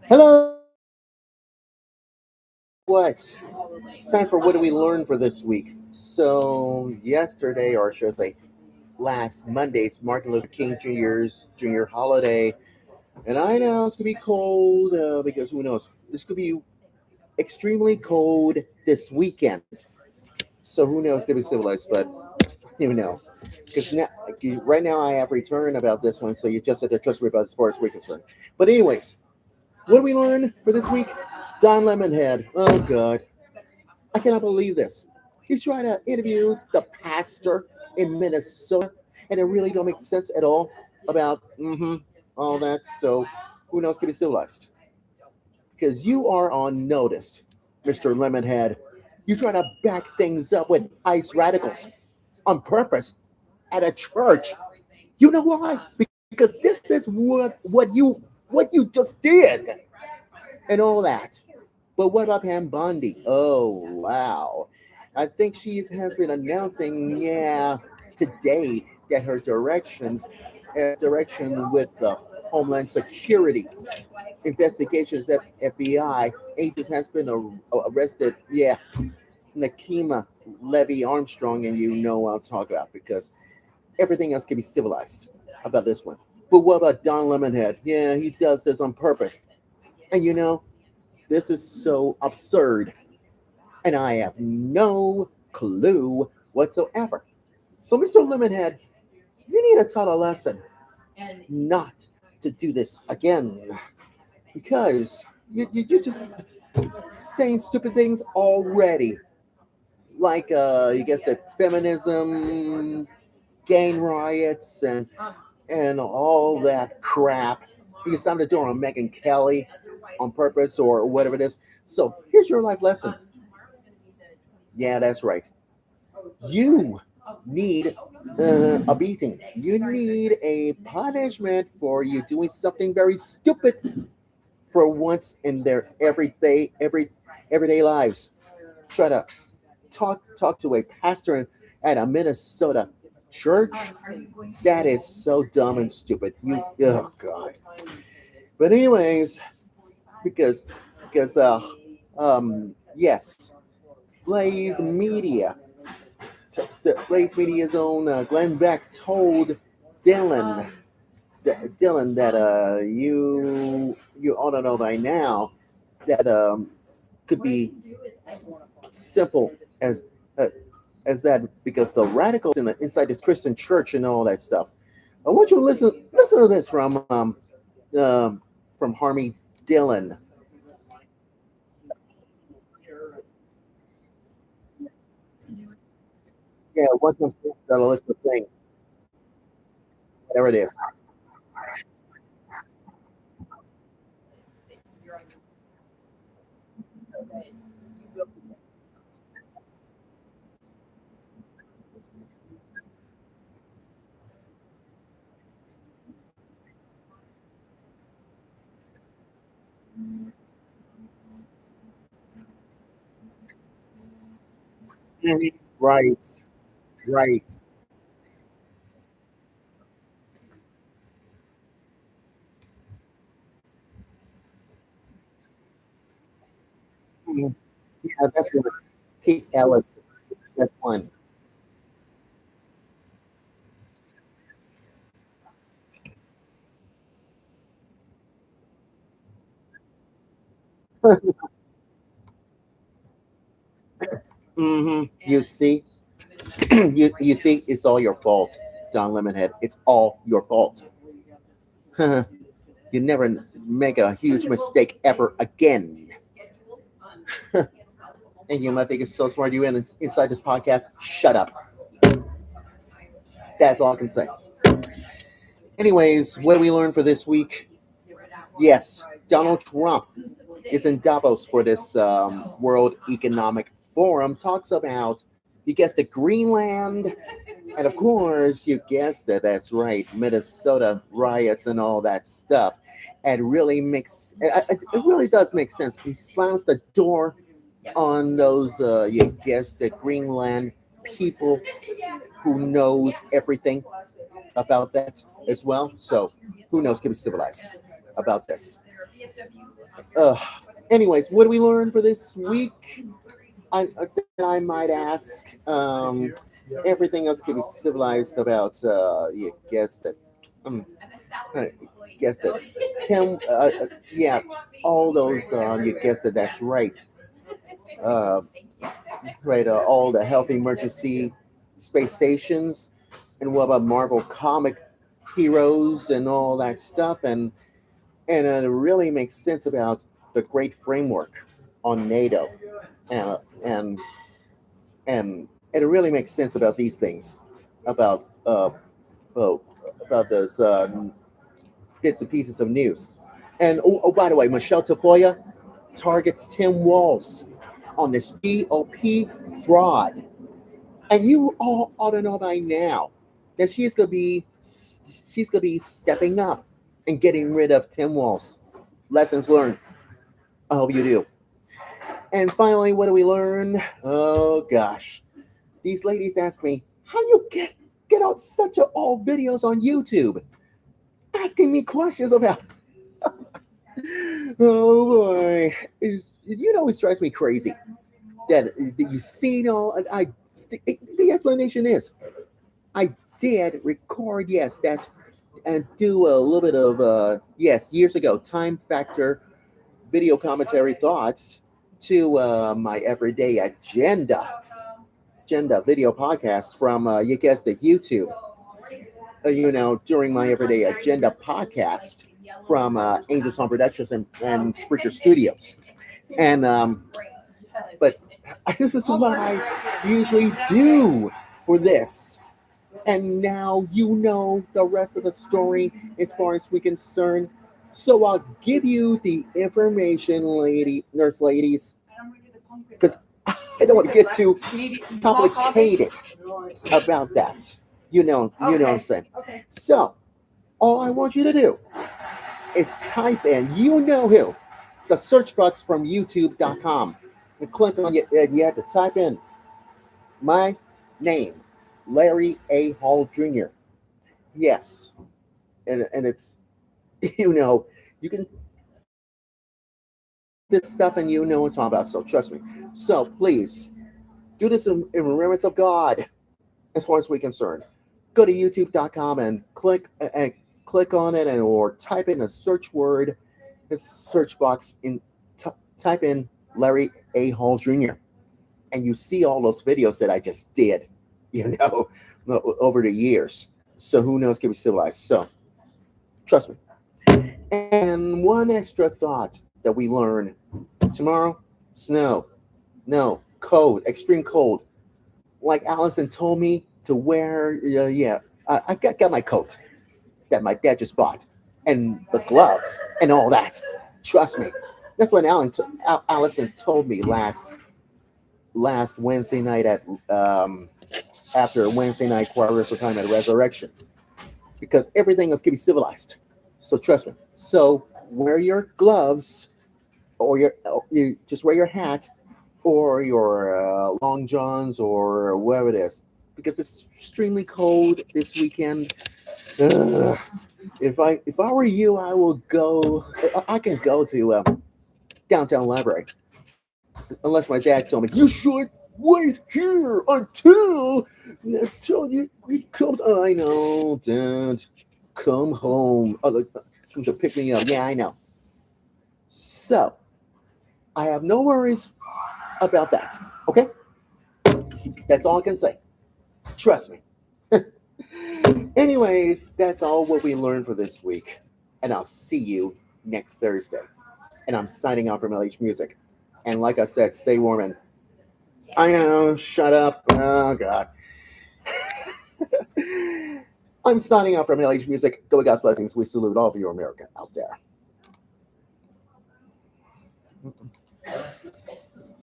Hello. What? It's time for what do we learn for this week? So yesterday, or should I say, last Monday's Martin Luther King Jr.'s junior holiday, and I know it's gonna be cold because who knows? This could be extremely cold this weekend. So who knows? It's gonna be civilized, but you know, because now, right now I have returned about this one, so you just have to trust me about as far as we're concerned. But anyways, what do we learn for this week? Don Lemonhead. Oh God. I cannot believe this. He's trying to interview the pastor in Minnesota, and it really don't make sense at all about all that. So who knows? Can be civilized because you are on notice, Mister Lemonhead. You trying to back things up with ice radicals on purpose at a church. You know why? Because this is what you just did and all that. But what about Pam Bondi? Oh wow. I think she has been announcing, yeah, today that her direction with the Homeland Security investigations that FBI agents has been arrested. Yeah, Nakima Levy Armstrong, and you know what I'm talking about because everything else can be civilized about this one. But what about Don Lemonhead? Yeah, he does this on purpose. And this is so absurd. And I have no clue whatsoever. So, Mr. Lemonhead, you need to taught a lesson not to do this again because you're just saying stupid things already. Like, you guess the feminism, gang riots, and all that crap. You decided to do it on Megan Kelly on purpose or whatever it is. So, here's your life lesson. Yeah, that's right. You need a beating. You need a punishment for you doing something very stupid for once in their everyday lives. Try to talk to a pastor at a Minnesota church. That is so dumb and stupid. Oh God. But anyways, because yes, Blaze Media Blaze Media's own Glenn Beck told Dylan Dylan that you ought to know by now that could be simple as uh, as that because the radicals inside this Christian church and all that stuff. I want you to listen to this from Harmy Dylan. Yeah, what comes to the list of things, whatever it is. Mhm. Right, right. Mhm. Yeah, that's one. Keith Ellis. That's one. You see, you see, it's all your fault, Don Lemonhead. It's all your fault. You never make a huge mistake ever again. And you might think it's so smart you inside this podcast. Shut up. That's all I can say. Anyways, what do we learn for this week? Yes, Donald Trump is in Davos for this World Economic Forum. Talks about, you guessed it, Greenland. And of course, you guessed it, that's right, Minnesota riots and all that stuff. It really does make sense. He slams the door on those, you guessed it, Greenland people who knows everything. about that as well. So who knows? Can be civilized about this. Uh, anyways, what do we learn for this week? That I might ask. Everything else can be civilized about. You guess that. Um, I guess that. Tim. Yeah, all those. You guessed that. That's right. Uh, right. All the healthy emergency space stations, and what about Marvel comic heroes and all that stuff, and it really makes sense about the great framework on NATO, and and it really makes sense about these things, about oh, about those bits and pieces of news. And by the way, Michelle Tafoya targets Tim Walz on this GOP fraud, and you all ought to know by now that she's gonna be stepping up and getting rid of Tim Walz. Lessons learned. I hope you do. And finally, what do we learn? Oh gosh, these ladies ask me, how do you get out such old videos on YouTube? Asking me questions about. Oh boy, it drives me crazy that you see. The explanation is I did record. Yes, that's and do a little bit of yes years ago time factor video commentary thoughts to my everyday agenda video podcast from you guessed it YouTube. During my everyday agenda podcast from Angel Song Productions and Spreaker Studios, and but this is what I usually do for this. And now you know the rest of the story as far as we're concerned. So I'll give you the information, nurse ladies, because I don't want to get too complicated about that. What I'm saying. So all I want you to do is type in, you know who, the search box from YouTube.com, and click on it. And you have to type in my name, Larry A.Hall Jr. Yes, and it's you can this stuff and it's all about. So trust me. So please do this in remembrance of God. As far as we're concerned, go to YouTube.com and click on it, or type in a search word, a search box type in Larry A. Hall Jr. and you see all those videos that I just did, over the years. So who knows? Can be civilized. So trust me. And one extra thought that we learn tomorrow: snow, no cold, extreme cold. Like Allison told me to wear. Yeah, I got my coat that my dad just bought, and the gloves and all that. Trust me, that's what Allison told me last Wednesday night at after Wednesday night choir rehearsal time at Resurrection, because everything else can be civilized. So trust me. So wear your gloves, or you just wear your hat, or your long johns, or whatever it is, because it's extremely cold this weekend. Ugh. If I were you, I will go. I can go to downtown library, unless my dad told me you should wait here until you come. I know, Dad. Come home. Oh, come to pick me up. Yeah, I know. So I have no worries about that. Okay, that's all I can say. Trust me. Anyways, that's all what we learned for this week. And I'll see you next Thursday. And I'm signing out from LH Music. And like I said, stay warm and I know, shut up. Oh God. I'm signing out from LH Music. Go with God's blessings. We salute all of you America out there.